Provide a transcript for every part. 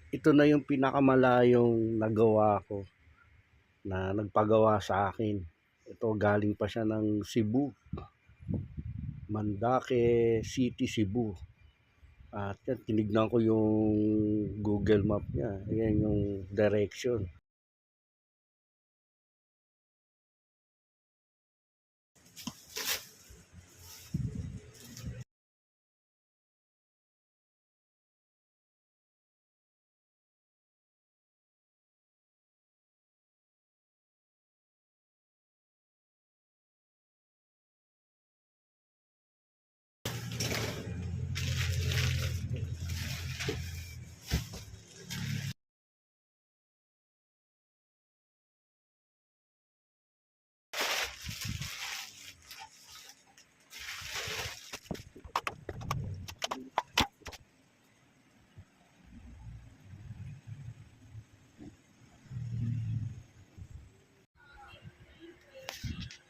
Ito na yung pinakamalayong nagawa ko na nagpagawa sa akin. Ito galing pa siya ng Cebu, Mandake City, Cebu. At tinignan ko yung Google Map niya. Ayan yung direction.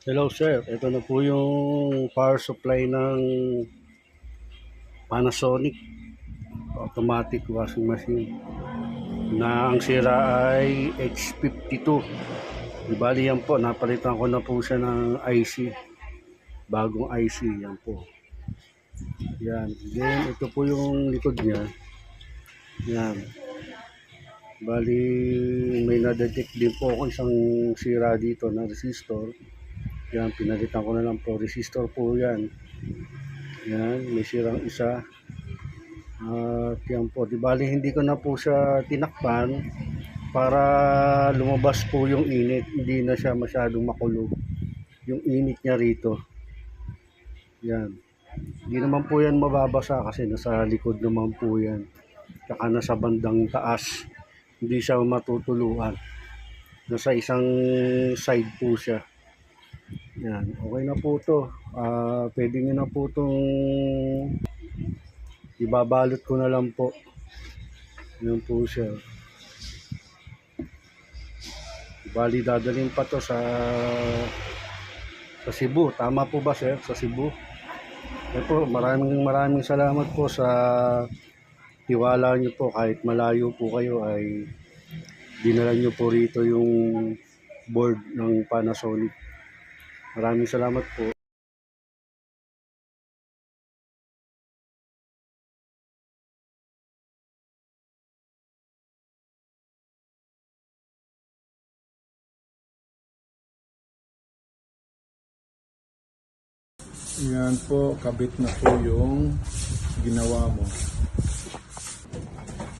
Hello sir, ito na po yung power supply ng Panasonic automatic washing machine na ang sira ay H52. Di bali yan po, napalitan ko na po siya ng IC, bagong IC yan po. Yan, then ito po yung likod niya. Yan, bali may nadetect din po ako isang sira dito na resistor. Yan, pinalitan ko na lang po, resistor po yan. Yan, may sirang isa. At yan po, di bali hindi ko na po siya tinakpan para lumabas po yung init, hindi na siya masyadong makulog yung init niya rito. Yan, hindi naman po yan mababasa kasi nasa likod naman po yan, saka nasa bandang taas, hindi siya matutuluan, nasa isang side po siya. Yan, okay na po to. Pwede nyo na po itong ibabalot ko na lang po. Yan po siya. Bali dadalhin pa to sa Cebu. Tama po ba sir? Sa Cebu. Eh po, maraming salamat po sa tiwala nyo po. Kahit malayo po kayo ay dinala nyo po rito yung board ng Panasonic. Maraming salamat po. Yan po, kabit na po yung ginawa mo.